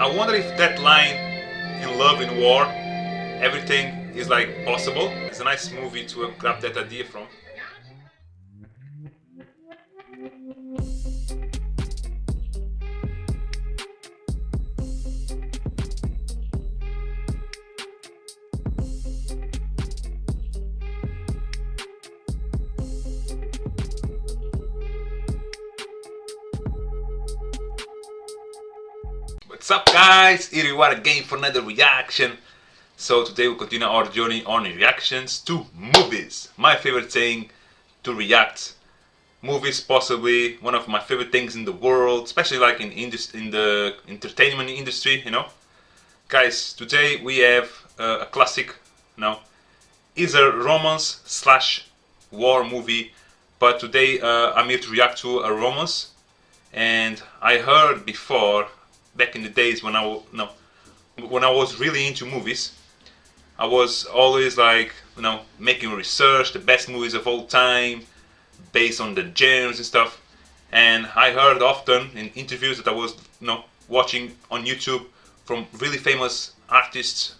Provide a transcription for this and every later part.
I wonder if that line in Love and War, everything is like possible. It's a nice movie to grab that idea from. What's up guys, here you are again for another reaction. So today we'll continue our journey on reactions to movies. My favorite thing to react. Movies, possibly one of my favorite things in the world, especially like in the entertainment industry, you know. Guys, today we have a classic, is a romance slash war movie, but today I'm here to react to a romance. And I heard before, back in the days when when I was really into movies, I was always like, making research, the best movies of all time, based on the genres and stuff. And I heard often in interviews that I was, watching on YouTube from really famous artists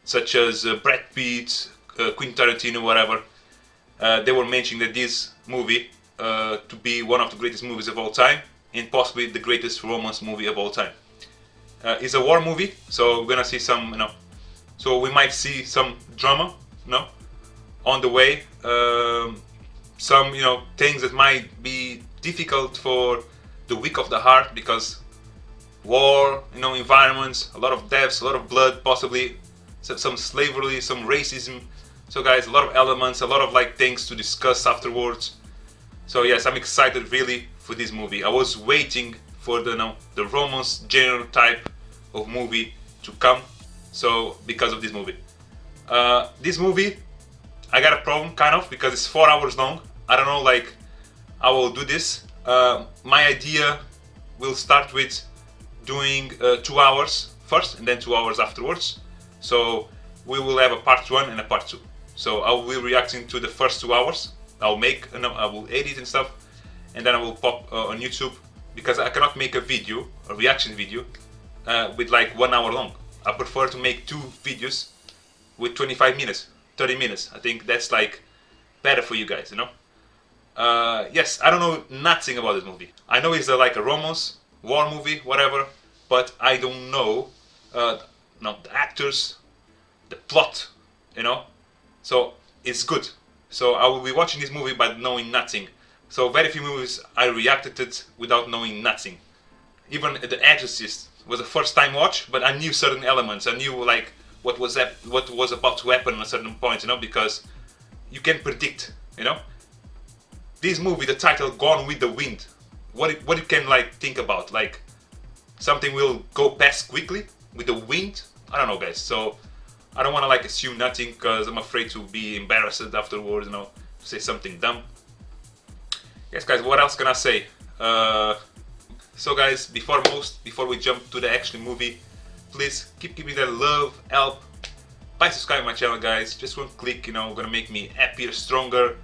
such as Brad Pitt, Quentin Tarantino, whatever. They were mentioning that this movie to be one of the greatest movies of all time and possibly the greatest romance movie of all time. It's a war movie, so we're gonna see some, so we might see some drama, on the way. Some, things that might be difficult for the weak of the heart because war, environments, a lot of deaths, a lot of blood, possibly some slavery, some racism. So guys, a lot of elements, a lot of like things to discuss afterwards. So yes, I'm excited really for this movie. I was waiting for the romance genre type of movie to come. So because of this movie, I got a problem kind of because it's 4 hours long. I don't know like I will do this. My idea will start with doing 2 hours first and then 2 hours afterwards. So we will have a part 1 and a part 2. So I will be reacting to the first 2 hours. I will edit and stuff, and then I will pop on YouTube because I cannot make a reaction video, with like 1 hour long. I prefer to make 2 videos with 25 minutes, 30 minutes. I think that's like better for you guys, Yes, I don't know nothing about this movie. I know it's like a romance, war movie, whatever, but I don't know, the actors, the plot, So it's good. So I will be watching this movie but knowing nothing. So very few movies I reacted it without knowing nothing. Even The Exorcist was a first time watch, but I knew certain elements. I knew like what was about to happen at a certain point, because you can predict, This movie, the title Gone with the Wind. What you can like think about? Like something will go past quickly with the wind? I don't know guys. So I don't want to like assume nothing because I'm afraid to be embarrassed afterwards, to say something dumb. Yes guys, what else can I say? So guys, before we jump to the actual movie, please keep giving that love, help, by subscribing my channel guys. Just one click, gonna make me happier, stronger,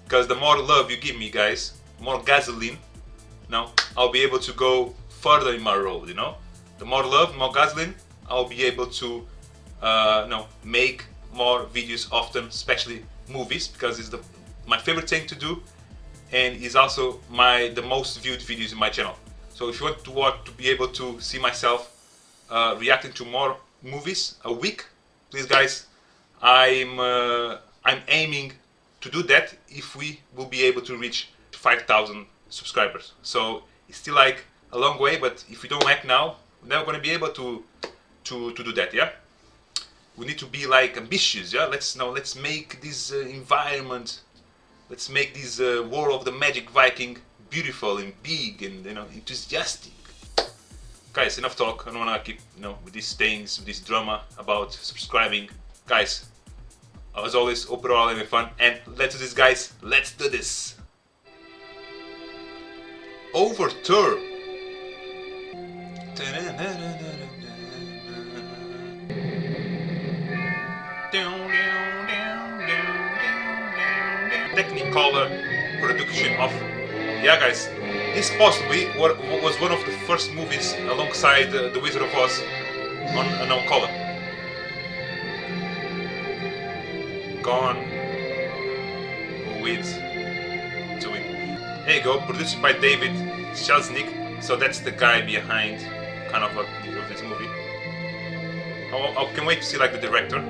because the more love you give me guys, more gasoline, I'll be able to go further in my road, The more love, more gasoline, I'll be able to make more videos often, especially movies, because it's my favorite thing to do, and is also the most viewed videos in my channel. So if you want to be able to see myself reacting to more movies a week, please guys, I'm aiming to do that if we will be able to reach 5,000 subscribers. So it's still like a long way, but if we don't act now, we're never going to be able to do that, yeah? We need to be like ambitious, yeah? Let's make this environment, let's make this War of the Magic Viking beautiful and big and enthusiastic. Guys, enough talk. I don't wanna keep with these things, with this drama about subscribing. Guys, as always, hope you're all having fun and let's do this guys, let's do this. Overture. Technicolor production of, yeah guys, This possibly was one of the first movies alongside The Wizard of Oz on color. Gone with the Wind. There you go, produced by David Selznick. So that's the guy behind kind of this movie. I can't wait to see like the director.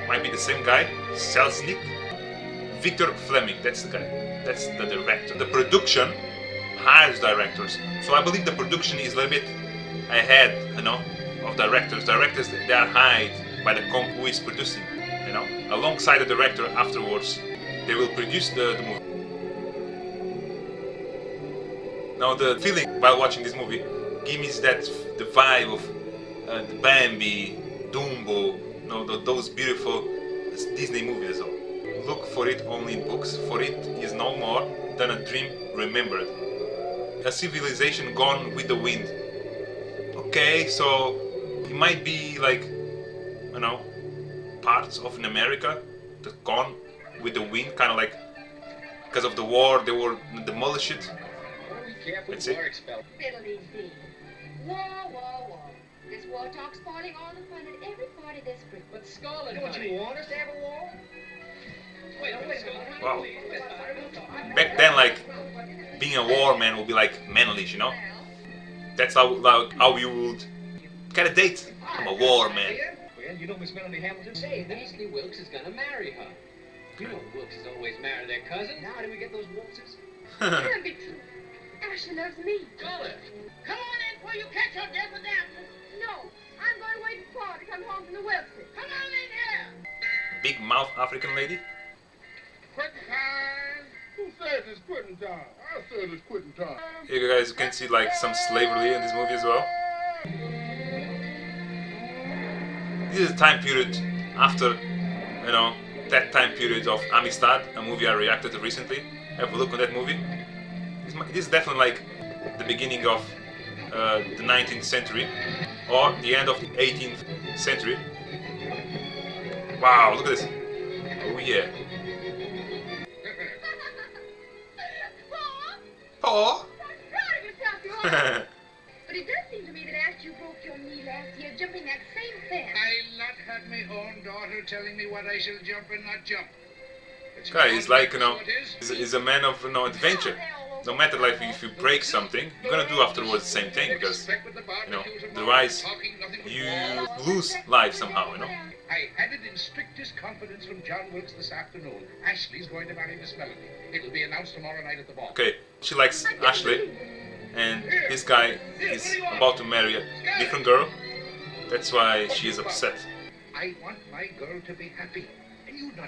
Might be the same guy, Selznick. Victor Fleming, that's the guy. That's the director. The production hires directors. So I believe the production is a little bit ahead, of directors. Directors, they are hired by the company who is producing, alongside the director afterwards. They will produce the movie. Now the feeling while watching this movie gives me the vibe of the Bambi, Dumbo, those beautiful Disney movies. Look for it only in books, for it is no more than a dream remembered. A civilization gone with the wind. Okay, so it might be like, parts of in America that gone with the wind, kind of like because of the war, they were demolished. Let's see. Fiddle-dee-dee. War, war, war. This war talk's spoiling all the fun at every party this spring. But Scarlet, don't you want us to have a war? Wait a minute. Wow. Back then, like, being a war man would be like manly, That's how you would get a date. I'm a war man. Well, you know Miss Melanie Hamilton? Say, Ashley Wilkes is gonna marry her. You know Wilkes always marry their cousin. Now, do we get those waltzes? Can't be true. Ashley loves me. Scarlet, come on in before you catch your death with dampness. No, I'm going to wait for Paul to come home from the Wilkes. Come on in here. Big mouth African lady. Quitting time? Who says it's quitting time? I said it's quitting time. Here you guys can see like some slavery in this movie as well. This is a time period after, that time period of Amistad, a movie I reacted to recently. Have a look on that movie. This is definitely like the beginning of the 19th century or the end of the 18th century. Wow, look at this. Oh yeah. Paul? Oh. Proud of yourself, you are. But it does seem to me that after you broke your knee last year jumping that same fence. I'll not have my own daughter telling me what I shall jump and not jump. Guy is like, he's a man of adventure. No matter like if you break something, you're gonna do afterwards the same thing because otherwise you lose life somehow. I had it in strictest confidence from John Wilkes this afternoon. Ashley's going to marry Miss Melanie. It'll be announced tomorrow night at the ball. Okay, she likes Ashley, and this guy is about to marry a different girl. That's why she is upset. I want my girl to be happy.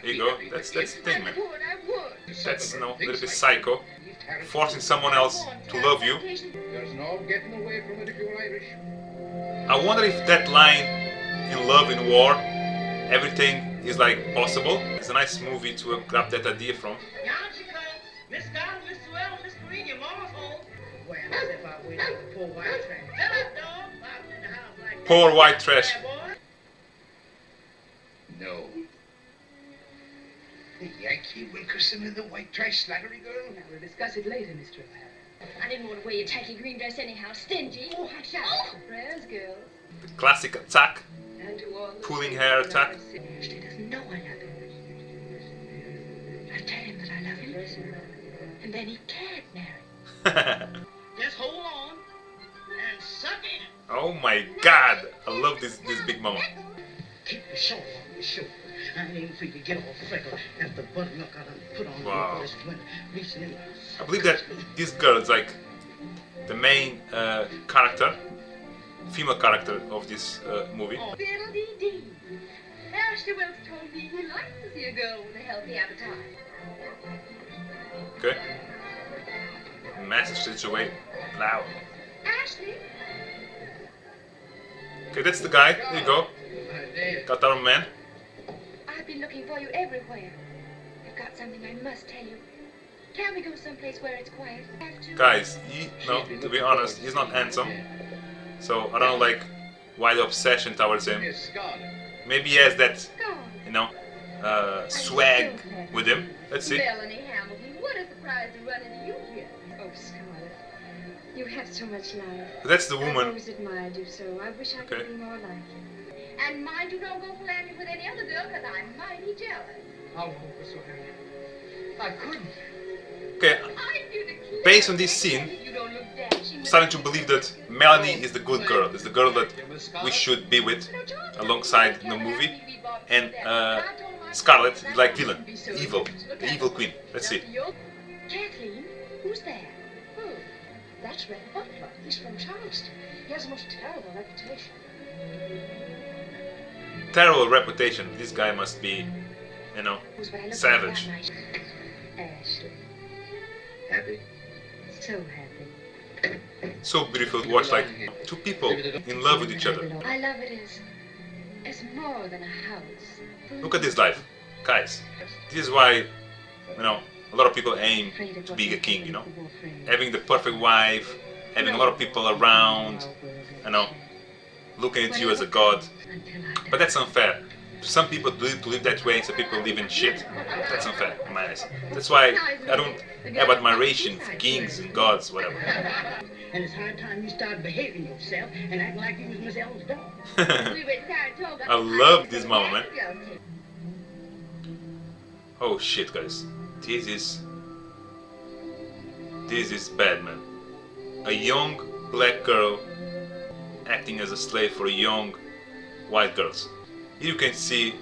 There you go. That's the thing, man. I would. That's a little bit psycho. Forcing someone else to love you. There's no getting away from it if you're Irish. I wonder if that line in Love in War, everything is like possible. It's a nice movie to grab that idea from. Down she comes. Miss Scott, Miss Sewell, Miss Green, your mama's home. Well, as if I waited for the poor white trash. Tell it, dog. Out in the house like that. Poor white trash. Yeah, boy. No. The Yankee Wilkerson and the white trash slattery girl? Now, we'll discuss it later, Mr. O'Hara. I didn't want to wear your tacky green dress anyhow. Stingy. Oh, hush up. Prayers, girls. The classic attack. And to all the Pulling hair attack. Ashley doesn't know I love him. I'll tell him that I love him. And then he can't marry. Just hold on and suck in. Oh my god! I love this big mama. Keep the shawl on your shoulder. I ain't free to get all freckled after the button-up I done put on Wow. you this winter. Recently. I believe that this girl is like the main character, female character of this movie. Fiddle-dee-dee. Ashley Wilkes told me he likes to see a girl with a healthy appetite. Okay. Message straight away. Loud. Ashley? Okay, that's the guy. There you go. Got our man. I've been looking for you everywhere. I've got something I must tell you. Can we go someplace where it's quiet? Have to. Guys, to be honest, he's not handsome. So I don't know like why the obsession towards him. Miss Scarlet. Maybe he has that, Go. swag with him. Let's see. Melanie Hamilton, what a surprise to run into you here. Oh, Scarlet. You have so much life. That's the I've woman. always admired you so. I wish I could Okay. be more like you. And mind you don't go philandering with any other girl, because I'm mighty jealous. I won't, Miss O'Hara. I couldn't. Okay, I do declare. based on this scene, You don't look dashing I'm with starting to a believe that Melanie is the good girl, is the girl that we should be with No, John, alongside in the movie. And Scarlett is like villain, evil, the evil queen. Let's see. Kathleen, who's there? Who? That's Red Butler. He's from Charleston. He has a most terrible reputation. Terrible reputation. This guy must be, you know, Who's what I look savage. like that night? Ashley. Happy? So happy. So beautiful to watch, like two people in love with each other. I love it as more than a house. Look at this life, guys. This is why, you know, a lot of people aim to be a king, you know, having the perfect wife, having a lot of people around, you know, looking at you as a god. But that's unfair. Some people to live that way, some people live in shit. That's unfair in my eyes. That's why I don't have admiration for kings and gods, whatever. And it's high time you started behaving yourself and acting like you was Miss Ellen's dog. We were in Saratoga. I love this mama, man. Oh shit, guys. This is bad, man. A young black girl acting as a slave for young white girls. Here you can see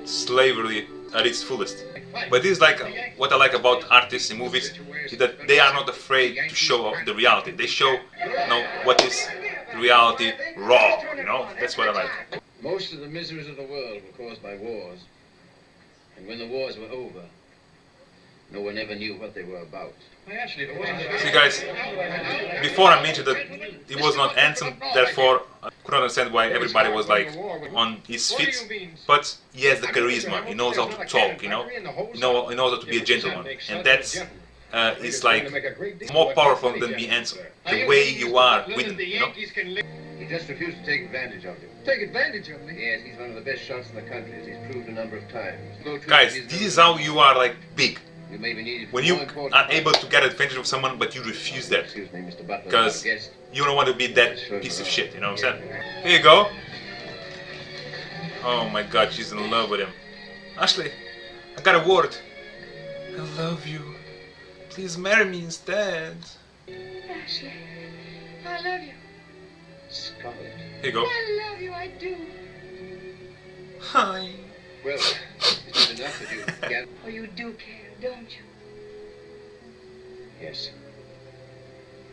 slavery at its fullest. But this is like what I like about artists in movies, is that they are not afraid to show off the reality. They show, you know, what is reality raw, you know? That's what I like. Most of the miseries of the world were caused by wars. And when the wars were over, no one ever knew what they were about. Actually, if it wasn't See guys, before I mentioned that he was not handsome, therefore I couldn't understand why everybody was like on his feet, but he has the charisma, he knows how to talk, you know, he knows how to be a gentleman, and that's is like more powerful than being handsome. The way you are with him, you know. He just refused to take advantage of you. Take advantage of me. Yes, he's one of the best shots in the country, as he's proved a number of times. Guys, this is how you are like big. You may be needed for When you more important are able to get advantage of someone, but you refuse that. Excuse me, Mr. Butler. Because I'm a guest. you don't want to be that piece of shit, you know what I'm saying? Here you go. Oh my god, she's in love with him. Ashley, I got a word. I love you. Please marry me instead. Ashley, I love you. Scarlet. Here you go. I love you, I do. Hi. Well, it's not enough that you get. Oh, you do care, don't you? Yes.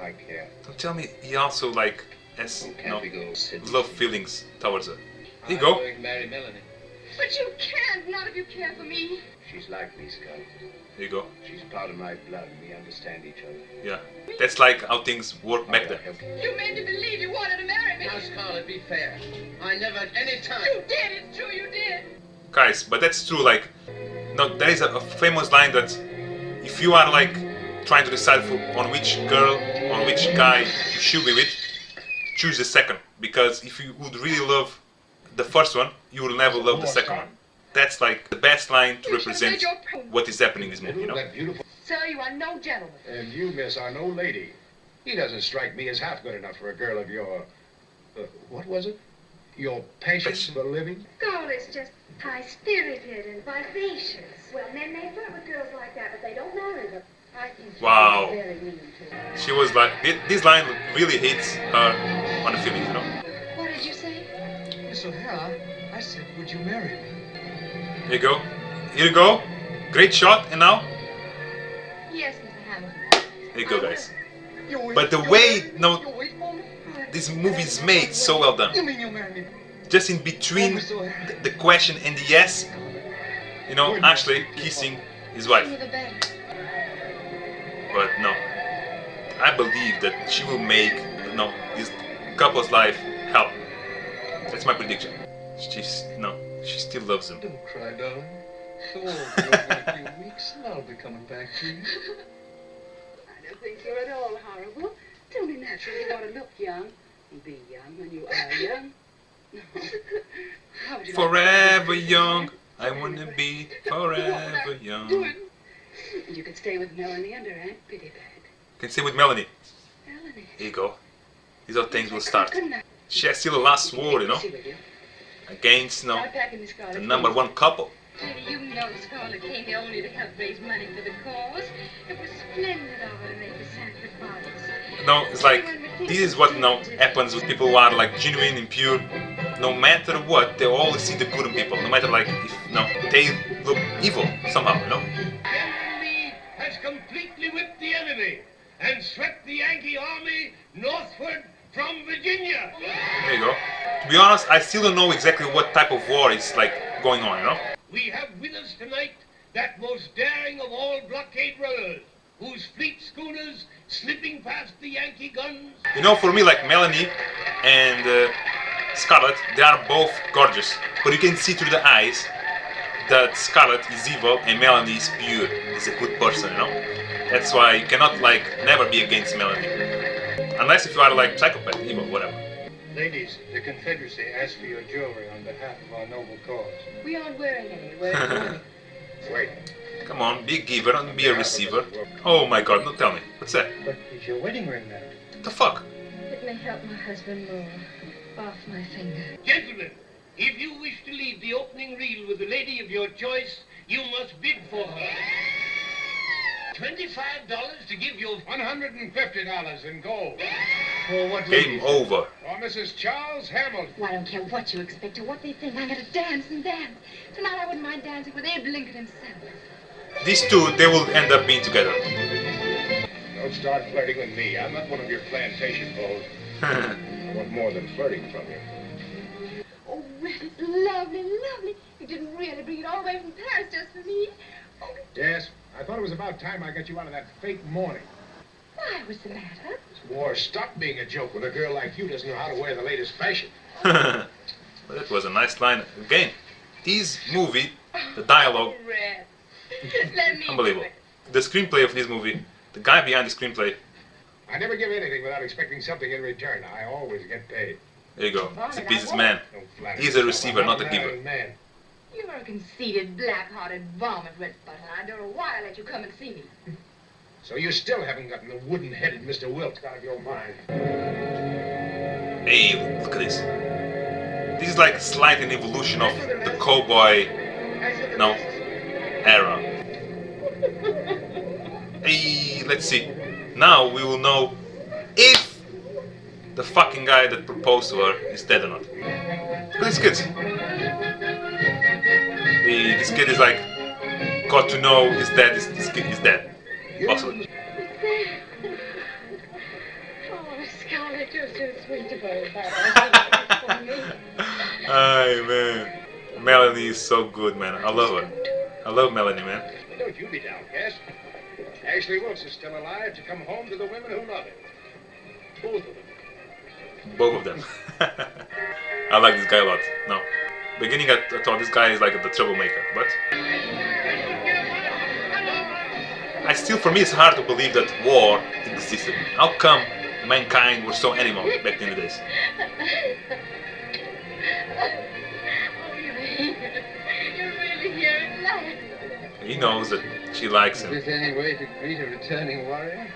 I care. Don't tell me he also like has, Oh, you can't know, we go sit? love feelings towards her. Here you I'm go. going to marry Melanie. But you can't, not if you care for me. She's like me, Scarlet. Here you go. She's part of my blood, and we understand each other. Yeah. That's like how things work back then. You made me believe you wanted to marry me. Now, Scarlet, be fair. I never at any time. You did, it's true, you did. Guys, but that's true, like, no, there is a famous line that if you are like trying to decide on which girl, on which guy you should be with, choose the second, because if you would really love the first one, you will never love the second one. That's like the best line to represent what is happening in this movie, you know? That beautiful. Sir, you are no gentleman. And you, miss, are no lady. He doesn't strike me as half good enough for a girl of your... what was it? Your patience for living? Scarlett's just high-spirited and vivacious. Well, men may flirt with girls like that, but they don't marry them. I think Wow. you're very mean to her. She was like, this line really hits her on the feelings, you know? What did you say? Miss O'Hara, I said, would you marry me? Here you go. Here you go. Great shot, and now? Yes, Mr. Hamilton. Here you go, guys. You wait, But the you way, wait, no, you wait for me? this movie is made so well done. You mean you'll marry me? Just in between the question and the yes, you know, Ashley kissing his wife. The better. But no, I believe that she will make, you know, this couple's life hell. That's my prediction. She still loves him. Don't cry, darling. The war will be over in a few weeks, and I'll be coming back to you. I don't think you're at all horrible. It's only natural you want to look young and be young when you are young. How would you like Forever to- young, I wanna be forever young. And you could stay with Melanie and her Aunt Pittybag. Can stay with Melanie. honest. Here you go. These are things will start. Couldn't I? She has still a last word, you know, against, you know, Start packing this car. the #1 couple. Judy, you know Scarlett came here only to help raise money for the cause. It was splendid of her to make a sacrifice. No, it's like, this is what, you know, happens with people who are like genuine and pure. No matter what, they always see the good in people. No matter like if, no, they look evil somehow, you know. Enemy has completely whipped the enemy and swept the Yankee army northward from Virginia. There you go. To be honest, I still don't know exactly what type of war is like going on, you know. We have with us tonight that most daring of all blockade runners, whose fleet schooners slipping past the Yankee guns. You know, for me, like Melanie and Scarlett, they are both gorgeous, but you can see through the eyes that Scarlett is evil and Melanie is pure, is a good person, you know. That's why you cannot like never be against Melanie, unless if you are like psychopath, evil, whatever. Ladies, the Confederacy asks for your jewelry on behalf of our noble cause. We aren't wearing any. We're mourning. Wait. Come on, be a giver and be a receiver. Oh my God, no, tell me, what's that? But is your wedding ring there? What the fuck? It may help my husband more. Off my finger. Gentlemen, if you wish to leave the opening reel with the lady of your choice, you must bid for her. $25 to give you $150 in gold. For what Game over. For Mrs. Charles Hamilton. Well, I don't care what you expect or what they think. I'm going to dance and dance. Tonight I wouldn't mind dancing with Abe Lincoln himself. These two, they will end up being together. Don't start flirting with me. I'm not one of your plantation beaux. I want more than flirting from you. Oh, well, it's lovely, lovely. You didn't really bring it all the way from Paris just for me. Oh, Yes, I thought it was about time I got you out of that fake mourning. why was the matter? This war stopped being a joke when a girl like you doesn't know how to wear the latest fashion. But that was a nice line. Again, this movie, the dialogue, Oh, Red. Let me unbelievable. do it. The screenplay of this movie, the guy behind the screenplay, I never give anything without expecting something in return. I always get paid. there you go. He's a businessman. Don't flatter He's a yourself. receiver, I'm not a an giver. Iron Man. You're a conceited, black-hearted vomit, Red Button. I don't know why I let you come and see me. So you still haven't gotten the wooden-headed Mr. Wilkes out of your mind. Hey, look at this. This is like slight an evolution of the cowboy, no, era. Hey, let's see. Now we will know if the fucking guy that proposed to her is dead or not. Look at these kids. Hey, this kid is like got to know his dad. This kid is dead, possibly. Oh, Scarlett, you're so sweet about that. For me. Ay, man. Melanie is so good, man. I love her. I love Melanie, man. Don't you be downcast. Ashley Wilkes is still alive to come home to the women who love him. Both of them. Both of them. I like this guy a lot. No. Beginning, I thought this guy is like the troublemaker, but I still, for me, it's hard to believe that war existed. How come mankind were so animal back in the days? Oh, you're here. You're really here at last. He knows that she likes him. Is there any way to greet a returning warrior?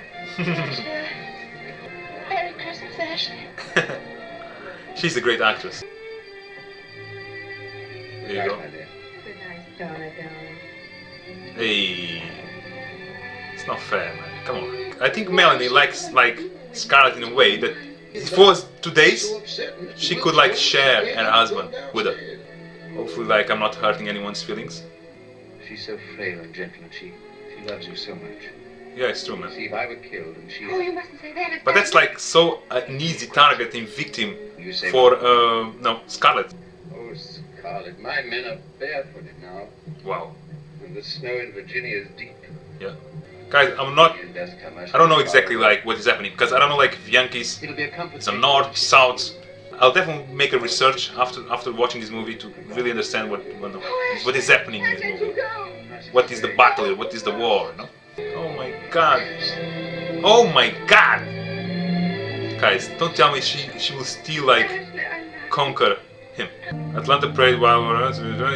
Merry Christmas, Ashley. She's a great actress. There you go. Good night, darling, darling. Hey, it's not fair, man. Come on. I think Melanie likes like Scarlett in a way that if it was 2 days, she could like share her husband with her. Hopefully, like I'm not hurting anyone's feelings. She's so frail and gentle, and she loves you so much. Yeah, it's true, man. See, if I were killed and she... Oh, you mustn't say that. It's But that's bad. like so an easy target and victim You say for no Scarlett. Oh, Scarlett, my men are barefooted now, Wow. and the snow in Virginia is deep. Yeah. Guys, I'm not. And dust come, I don't know exactly like what is happening because I don't know like if Yankees. It'll be a comfort. It's a north, south. I'll definitely make a research after watching this movie to really understand what is happening in this movie. What is the battle? What is the war? No? Oh my God! Oh my God! Guys, don't tell me she will still like conquer him. Atlanta prayed while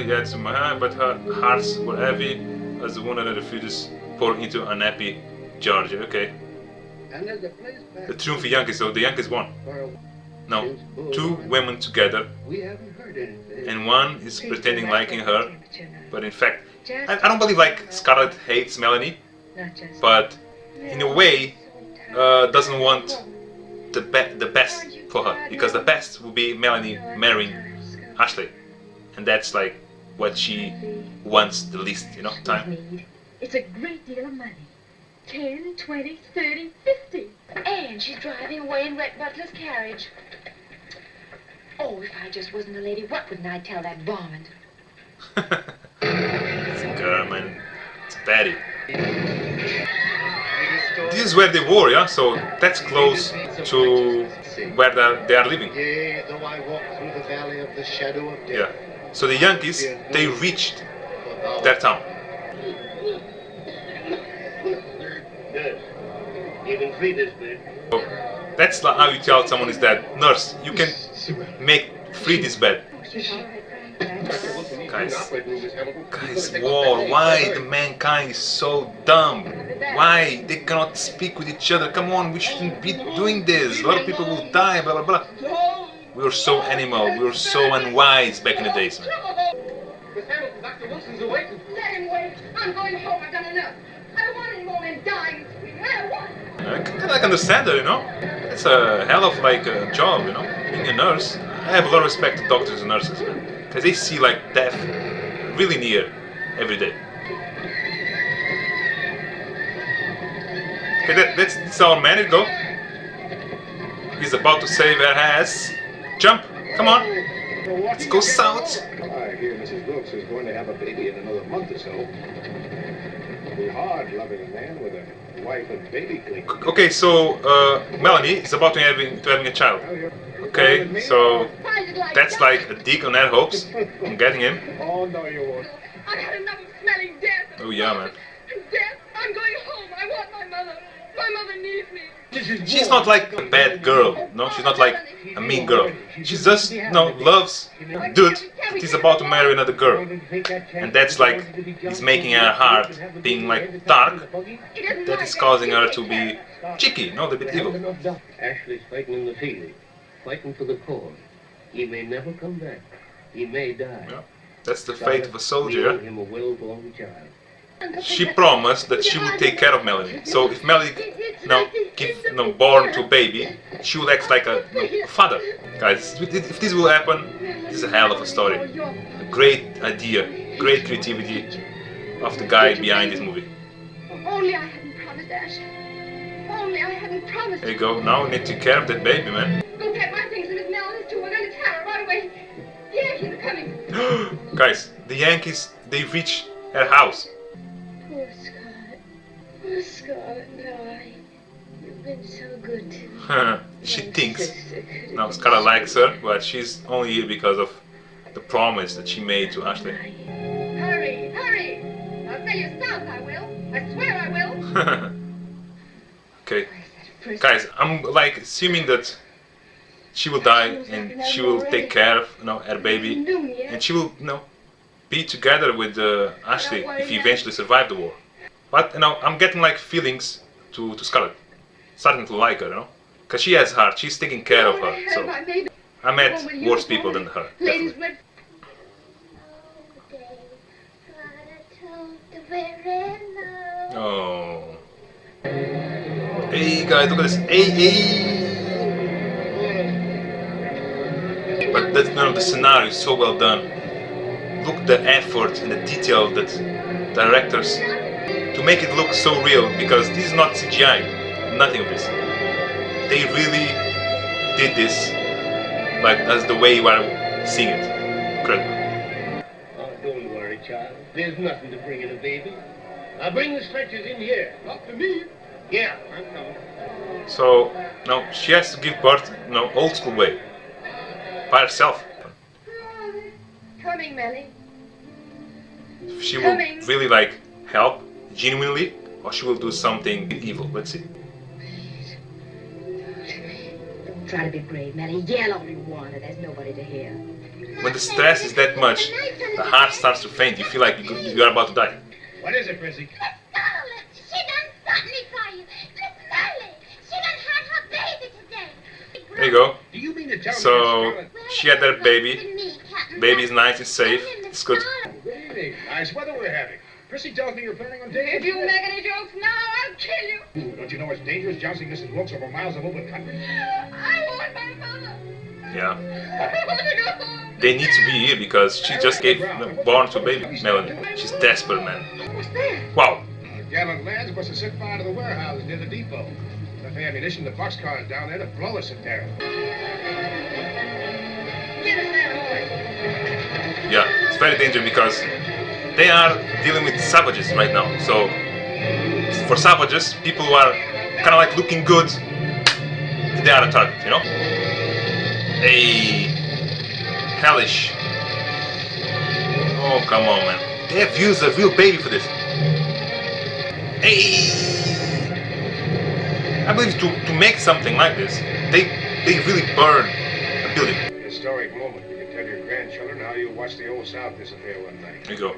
yet to my hand, but her hearts were heavy as the wounded refugees poured into unhappy Georgia. Okay. And as the place The Triumph Yankees, so the Yankees won. No, two women together, we haven't heard anything. and one is pretending liking her, but in fact, I don't believe like Scarlett hates Melanie, but in a way doesn't want the best for her, because the best would be Melanie marrying Ashley, and that's like what she wants the least, you know, time. It's a great deal of money. 10, 20, 30, 50. And she's driving away in Rhett Butler's carriage. Oh, if I just wasn't a lady, what wouldn't I tell that varmint? It's a girl, man. It's Betty. This is where they were, yeah? So that's close to where they are living. Yea, though I walk through the valley of the shadow of death. Yeah. So the Yankees, they reached their town. Good. You can free this bed. So that's like how you tell someone is dead. Nurse, you can free this bed. Guys, war. Why the mankind is so dumb? Why they cannot speak with each other? Come on, we shouldn't be doing this. A lot of people will die, blah blah blah. We were so animal, we were so unwise back in the days, man. Miss Hamilton, Dr. Wilson's awaiting. Let him wait. I'm going home. I've done enough. I don't want any more men dying. I don't want. I can like understand that, you know. It's a hell of like a job, you know. Being a nurse, I have a lot of respect to doctors and nurses, man, because they see like death really near every day. Okay, that's our man. Go. He's about to save her ass. Jump! Come on! Let's go south. I hear Mrs. Wilkes is going to have a baby in another month or so. It'll be hard loving a man with a wife and baby clique. Okay, so Melanie is about to having a child. Okay, so that's like a dig on her hopes. I'm getting him. Oh, no, you won't. I've had enough of smelling death. Oh yeah, man. Death. I'm going home. I want my mother. My mother needs me. She's not like a bad girl. No, she's not like a mean girl. She just, loves a dude that is about to marry another girl. And that's like, it's making her heart being like dark. That is causing her to be cheeky, a bit evil. Ashley's fighting in the field, fighting for the cause. He may never come back. He may die. Yeah, that's the fate of a soldier. Leaving him a well-born child. She promised that she would take care of Melanie. So if Melanie give born to a baby, she will act like a father. Guys, if this will happen, this is a hell of a story. A great idea, great creativity of the guy behind this movie. Only I hadn't promised, Ash. Only I hadn't promised. There you go. Now we need to take care of that baby, man. Go get my things and Miss Mellon's too. We're going to tell her right away. The Yankees are coming. Guys, the Yankees, they reach her house. Poor Scarlett. Poor Scarlett, darling. You've been so good to me. She thinks. Now Scarlett likes her, but she's only here because of the promise that she made to Ashley. Hurry, hurry. I'll tell you south, I will. I swear I will. Okay. Guys, I'm like assuming that she will die and she will take care of her baby, and she will be together with Ashley if he eventually survive the war. But I'm getting like feelings to Scarlett, starting to like her, because she has heart. She's taking care of her. So I met worse people than her. Definitely. Oh. Hey guys, look at this. Hey. But the scenario is so well done. Look at the effort and the detail that directors to make it look so real, because this is not CGI. Nothing of this. They really did this like as the way you are seeing it. Incredible. Oh, don't worry, child. There's nothing to bring in a baby. I'll bring the stretchers in here. Not to me. Yeah, I'm coming. So now she has to give birth, old school way, by herself. Coming, Melly. She will really like help genuinely, or she will do something evil. Let's see. Don't try to be brave, Melly. Yell all you want, and there's nobody to hear. When the stress is that much, the heart starts to faint. You feel like you are about to die. What is it, Prissy? Scarlett, she done something for you. Miss Melly, There you go. Do you mean to tell So me Scarlet? she had their baby. Baby's nice and safe. It's good. Really nice weather we're having. Prissy tells me you're planning on taking If you make any jokes now, I'll kill you. Ooh, don't you know it's dangerous jouncing Mrs. Wilkes over miles of open country? I want my mother. Yeah. I want to go home. They need to be here because she just gave born to baby Melanie. She's desperate, man. What's that? Wow. Gallant lads must have set fire to the warehouse near the depot. Enough ammunition, the boxcars down there to blow us in there. Get us that horse. Yeah, it's very dangerous because they are dealing with savages right now. So for savages, people who are kind of like looking good, they are a target, you know? Hey, hellish. Oh, come on, man. They have used a real baby for this. Hey, I believe to make something like this, they really burn a building. Historic moment. You can tell your grandchildren how you watched the old South disappear one night. There you go.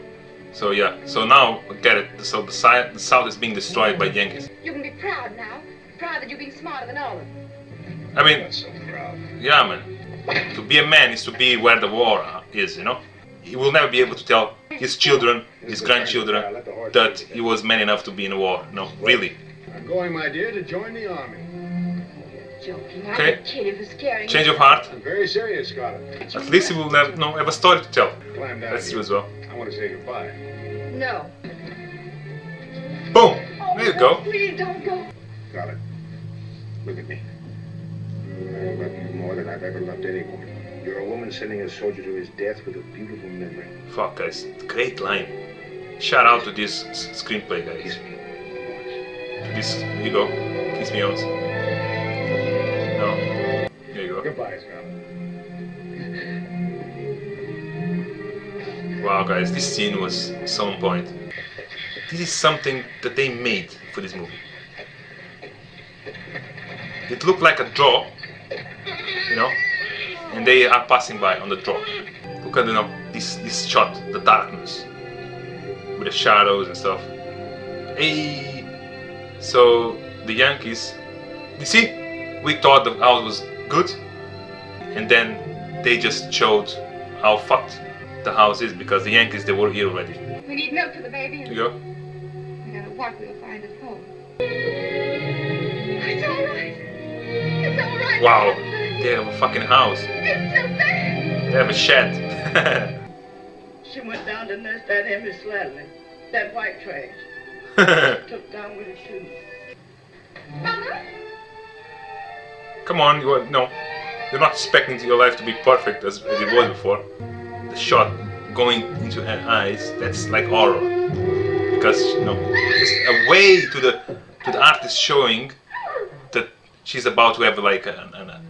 So yeah, so now get it. So the South is being destroyed by Yankees. You can be proud now. Proud that you're being smarter than all of them. I mean, Not so proud. yeah, man. To be a man is to be where the war is, you know. He will never be able to tell his children, his grandchildren, that he was man enough to be in a war. No, really. I'm going, my dear, to join the army. You're joking. I Okay. could kill you for scaring Change me. of heart. I'm very serious, Scarlet. At least he will have a story to tell. Climb down That's here. true as well. I want to say goodbye. No. Boom. There you go. Please don't go. Scarlet, look at me. I love you more than I've ever loved any woman. You're a woman sending a soldier to his death with a beautiful memory. Fuck, guys. Great line. Shout out to this screenplay, guys. Kiss me. To this, here you go. Kiss me once. No. There you go. Goodbye, Scarlet. Wow, guys, this scene was so on point. This is something that they made for this movie. It looked like a draw, you know, and they are passing by on the draw. Look at, you know, this shot, the darkness, with the shadows and stuff. Hey, so the Yankees, you see, we thought the house was good, and then they just showed how fucked the house is because the Yankees, they were here already. We need milk for the baby. Here you go. No matter what, we'll find at home. It's all right. It's all right. Wow, they have a fucking house. It's so bad. They have a shed. She went down to nurse that Emmy Sladley, that white trash. Took down with her too. Mama? Come on, you're not expecting your life to be perfect as it was before. The shot going into her eyes, that's like horror. Because, you know, just a way to the artist showing that she's about to have like a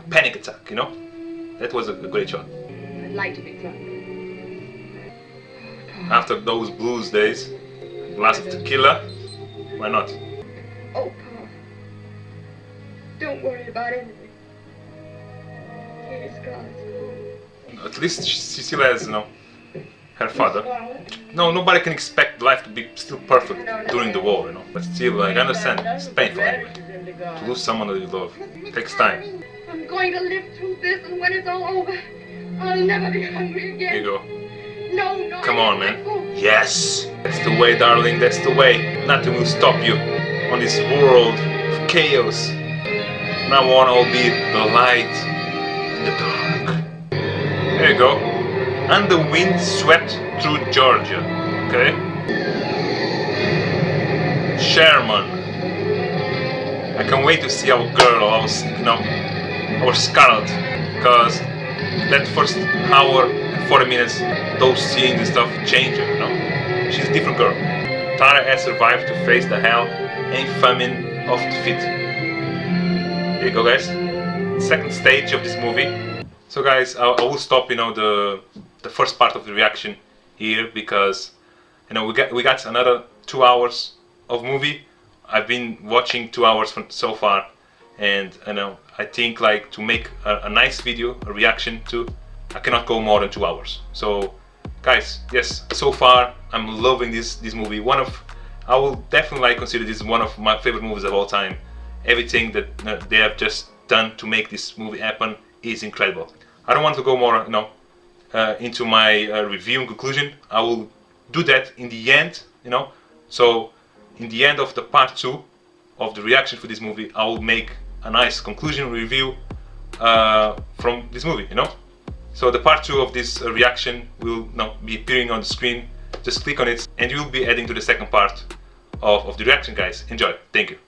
panic attack, you know? That was a great shot. I'd like to be drunk. After those blues days, a glass of tequila, why not? Oh, Pa. Don't worry about anything. Here's God's. At least she still has, you know, her father. No, nobody can expect life to be still perfect during the war, you know. But still, like, I understand, it's painful anyway. To lose someone that you love takes time. I'm going to live through this, and when it's all over, I'll never be hungry again. Here you go. No. Come on, man. Yes! That's the way, darling, that's the way. Nothing will stop you on this world of chaos. From now on, I'll be the light in the dark. There you go. And the wind swept through Georgia. Okay? Sherman. I can't wait to see our girl, our Scarlet. Because that first hour and 40 minutes, those scenes and stuff change her, you know? She's a different girl. Tara has survived to face the hell and famine of defeat. There you go, guys. Second stage of this movie. So guys, I will stop, you know, the first part of the reaction here because, you know, we got another 2 hours of movie. I've been watching 2 hours so far, and you know, I think like to make a nice video, a reaction to, I cannot go more than 2 hours. So guys, yes, so far I'm loving this movie. I will definitely consider this one of my favorite movies of all time. Everything that they have just done to make this movie happen is incredible. I don't want to go more, into my review and conclusion. I will do that in the end, So in the end of the part 2 of the reaction for this movie, I will make a nice conclusion review from this movie, So the part 2 of this reaction will be appearing on the screen. Just click on it and you'll be heading to the second part of the reaction, guys. Enjoy. Thank you.